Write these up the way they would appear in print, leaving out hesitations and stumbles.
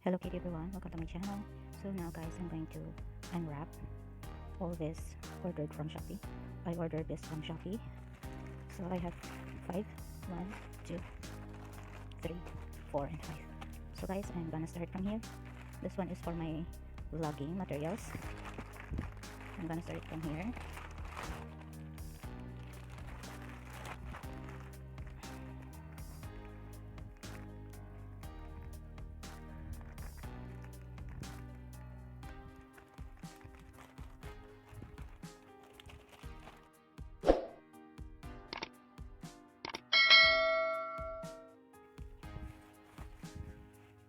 Hello kitty everyone, welcome to my channel. So now guys, I'm going to unwrap all this ordered from Shopee. I ordered this from Shopee. So I have 5, 1, 2, 3, 4 and 5. So guys, I'm gonna start from here. This one is for my vlogging materials. I'm gonna start from here.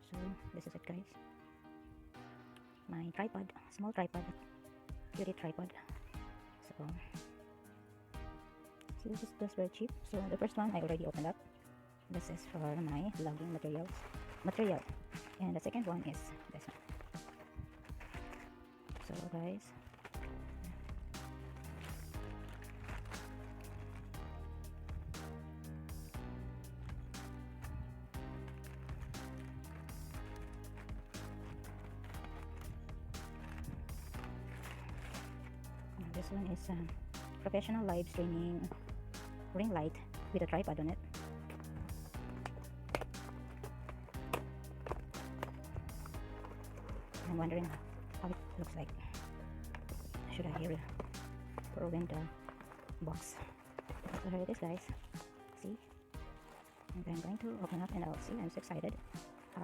So this is it guys. My tripod, small tripod, cutie tripod. So this is just very cheap. So the first one I already opened up. This is for my vlogging material. And the second one is this one. So guys, this one is professional live streaming ring light with a tripod on it. I'm wondering how it looks like. Should I ruin the box? So here it is guys. See? And I'm going to open up and I'll see. I'm so excited how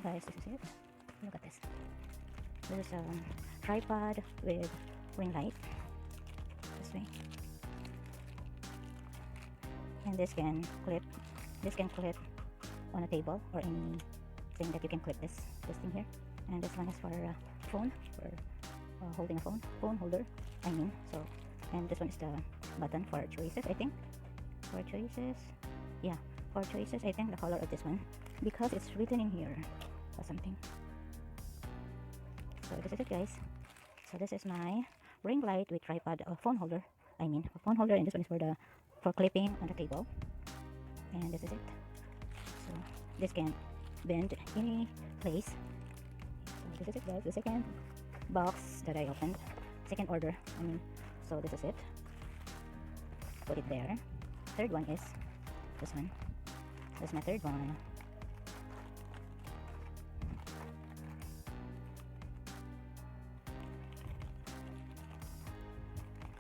guys, this is it. Look at this. This is a tripod with ring light this way, and this can clip on a table or anything that you can clip this thing here. And this one is for phone, for holding a phone holder I mean. So, and this one is the button for choices, I think. For choices, yeah, for choices, I think the color of this one, because it's written in here or something. So this is it guys. So this is my ring light with tripod phone holder, I mean a phone holder, and this one is for clipping on the table. And this is it. So this can bend any place. So this is it guys, the second box that I opened, second order I mean. So this is it, put it there. Third one is this one. This is my third one.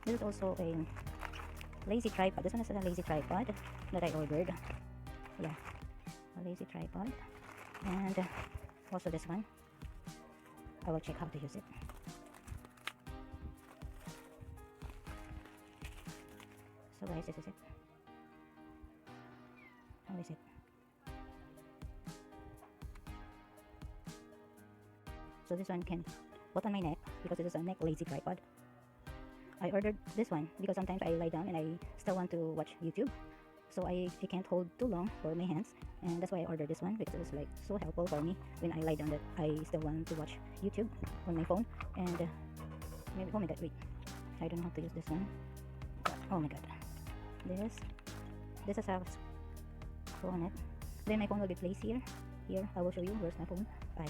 This is also a lazy tripod. This one is a lazy tripod that I ordered. Yeah, a lazy tripod. And also this one, I will check how to use it. So guys, this is it. How is it? So this one can put on my neck because it is a neck lazy tripod. I ordered this one because sometimes I lie down and I still want to watch YouTube, so I can't hold too long for my hands, and that's why I ordered this one, because it's like so helpful for me when I lie down that I still want to watch YouTube on my phone. And maybe, oh my god, wait, I don't know how to use this one. Oh my god, this is a screw on it. Then my phone will be placed here. I will show you where's my phone. I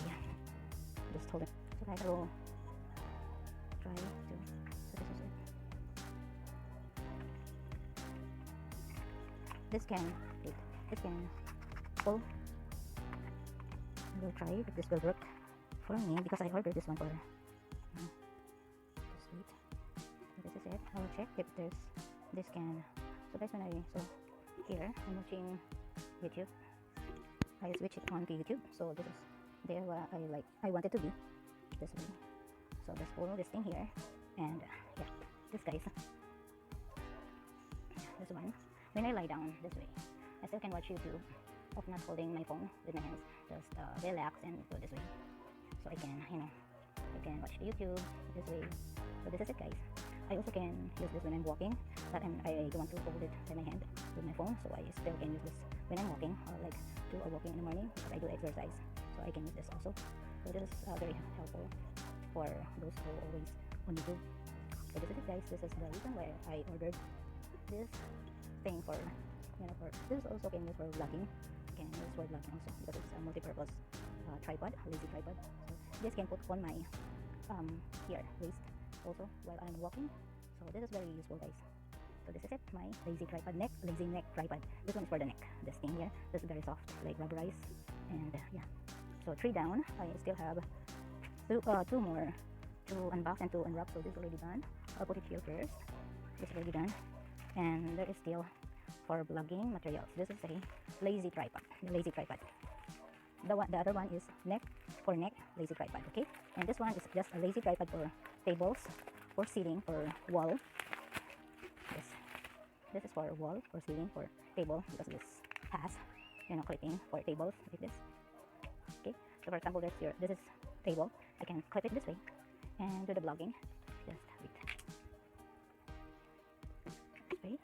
just hold it. So guys, I will try to. So this is it. This can pull. I will try if this will work for me, because I ordered this one for just wait. So this is it. I will check if this can. So guys, here I'm watching YouTube. I switch it on to YouTube. So this is there where I want it to be this way. So just follow this thing here, and yeah, this guys, this one. When I lie down this way, I still can watch YouTube of not holding my phone with my hands. Just relax and go this way. So I can, I can watch YouTube this way. So this is it guys. I also can use this when I'm walking, but I don't want to hold it in my hand with my phone, so I still can use this when I'm walking, or like do a walking in the morning because I do exercise, so I can use this also. So this is very helpful for those who always on YouTube. So this is it, guys. This is the reason why I ordered this thing for, for this also can use for vlogging. Can use for vlogging also because it's a multi-purpose tripod, lazy tripod. So this can put on my here waist also while I'm walking. So this is very useful, guys. So this is it, my lazy tripod, lazy neck tripod. This one is for the neck. This thing here, this is very soft, like rubberized, and yeah. So 3 down. I still have two more to unbox and to unwrap. So this is already done. I'll put it here first. This is already done, and there is still for vlogging materials. This is a lazy tripod, the lazy tripod. The other one is neck lazy tripod. Okay, and this one is just a lazy tripod for tables, for ceiling, for wall. This is for wall, for ceiling, for table, because this has clipping for tables like this. Okay, so for example, this is table. I can clip it this way and do the vlogging. Just wait. This way.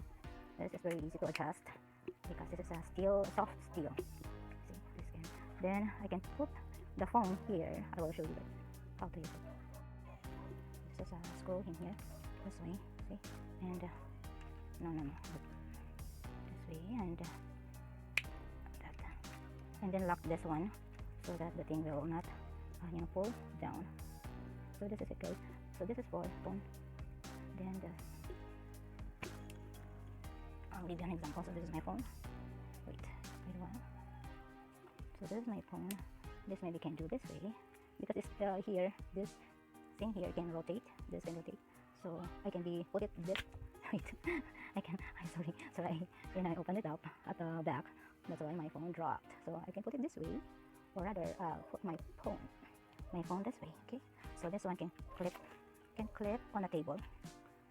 This is very easy to adjust because this is a soft steel. See, this can. Then I can put the phone here. I will show you how to use it. This is a screw in here. This way. See, and no. This way and that, and then lock this one so that the thing will not pull down. So this is it, guys. So this is for phone. Then I'll give you an example. So this is my phone. Wait a while. So this is my phone. This maybe can do this way because it's here. This thing here can rotate. This can rotate. So I can put it this. Wait, sorry. When I open it up at the back, that's why my phone dropped. So I can put it this way, or rather, put my phone this way. Okay. So this one can clip on a table,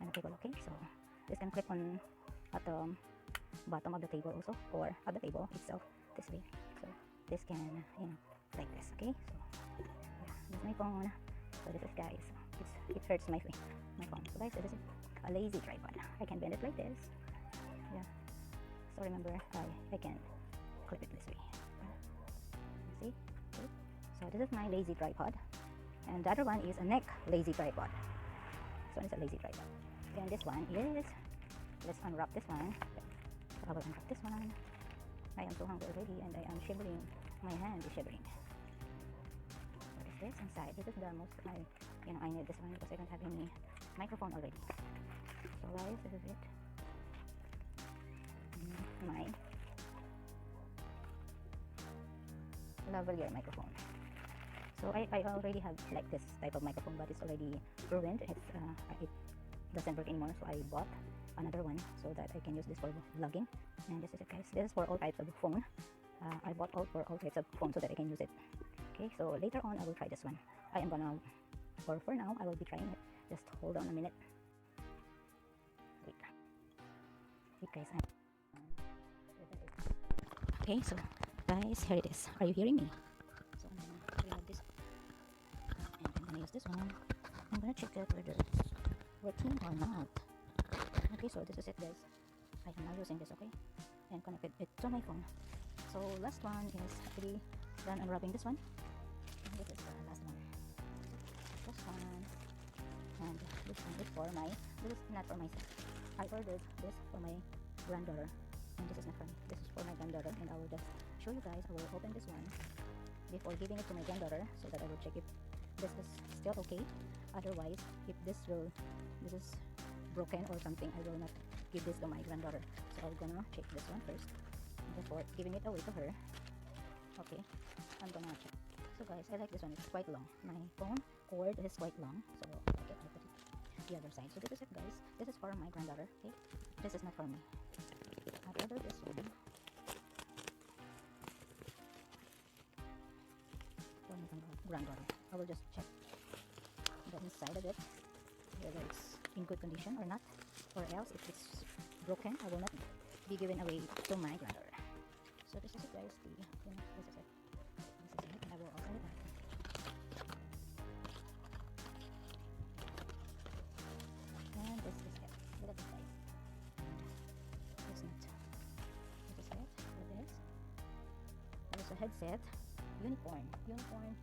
Okay. So this can clip on at the bottom of the table also, or at the table itself this way. So this can like this. Okay. So yeah, this is my phone. So this is, guys. It hurts my phone. So guys, this is it. A lazy tripod. I can bend it like this. Yeah. So remember, I can clip it this way. You see? Okay. So this is my lazy tripod, and the other one is a neck lazy tripod. This one is a lazy tripod. Then this one is, let's unwrap this one. I will unwrap this one. I am so hungry already, and I am shivering. My hand is shivering. What is this inside? This is the most I need this one because I don't have any microphone already. So guys, this is it. My lavalier microphone. So I already have like this type of microphone, but it's already ruined. It doesn't work anymore, so I bought another one so that I can use this for vlogging. And this is it, guys. This is for all types of phone. I bought for all types of phone so that I can use it. Okay, so later on I will try this one. I am gonna, or for now I will be trying it. Just hold on a minute. Wait guys. Okay, so guys, here it is. Are you hearing me? So I'm gonna remove this, and I'm gonna use this one. I'm gonna check it whether it's working or not. Okay, so this is it, guys. I am now using this, okay, and connected it to my phone. So last one is actually done unwrapping this one. And this is the last one. This one, and this one is for my. This is not for myself. I ordered this for my granddaughter, and this is not for me. This is for my granddaughter, and I will just show you guys. I will open this one before giving it to my granddaughter, so that I will check if this is still okay. Otherwise, if this is broken or something, I will not give this to my granddaughter. So I'm gonna check this one first before giving it away to her. Okay, I'm gonna check. So guys, I like this one. It's quite long. My phone cord is quite long, so I like it. I put it the other side. So this is it, guys. This is for my granddaughter. Okay, this is not for me. I ordered this one for my granddaughter. I will just check the inside of it, whether it's in good condition or not, or else if it's broken, I will not be given away to my granddaughter. So this is it, guys. This is it. This is it, and I will open it up. And headset, unicorn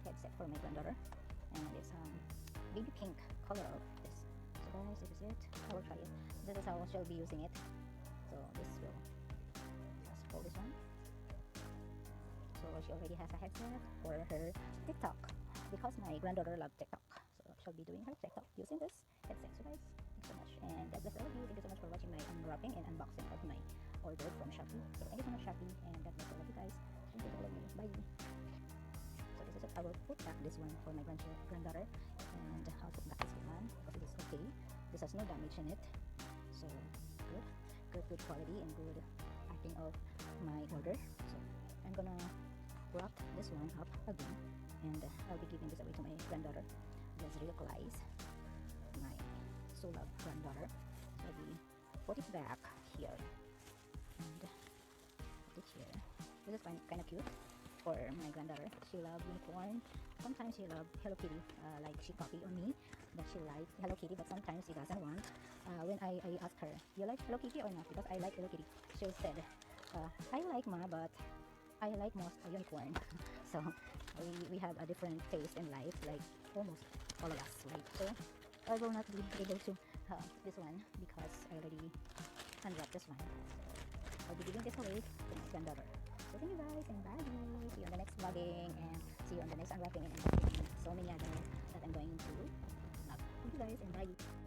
headset for my granddaughter, and it's baby pink color of this. So guys, this is it. I will try it. This is how she'll be using it. So this will just pull this one. So she already has a headset for her TikTok because my granddaughter loves TikTok. So she'll be doing her TikTok using this headset. So guys, thanks so much, and God bless all of you. Thank you so much for watching my unwrapping and unboxing of my order from Shopee. So thank you so much, Shopee, and God bless all of you guys. Thank you to all of you. Bye. So this is it. I will put back this one for my granddaughter, and I'll put back this one because it is okay. This has no damage in it. So good quality and good packing of my order. So I'm gonna wrap this one up again, and I'll be giving this away to my granddaughter. Let's realize my so loved granddaughter. So I'll be put it back here and put it here. This is kind of cute for my granddaughter. She loves unicorn. Sometimes she loves Hello Kitty, like she copy on me, but she likes Hello Kitty, but sometimes she doesn't want. When I ask her, you like Hello Kitty or not? Because I like Hello Kitty. She said, I like Ma, but I like most unicorn. So we have a different taste in life, like almost all of us, right? So I will not be able to this one because I already unwrapped this one. So I'll be giving this away to my granddaughter. So thank you guys, and bye. See you on the next vlogging, and see you on the next unwrapping and unboxing, and so many other that I'm going to vlog. Thank you guys, and bye.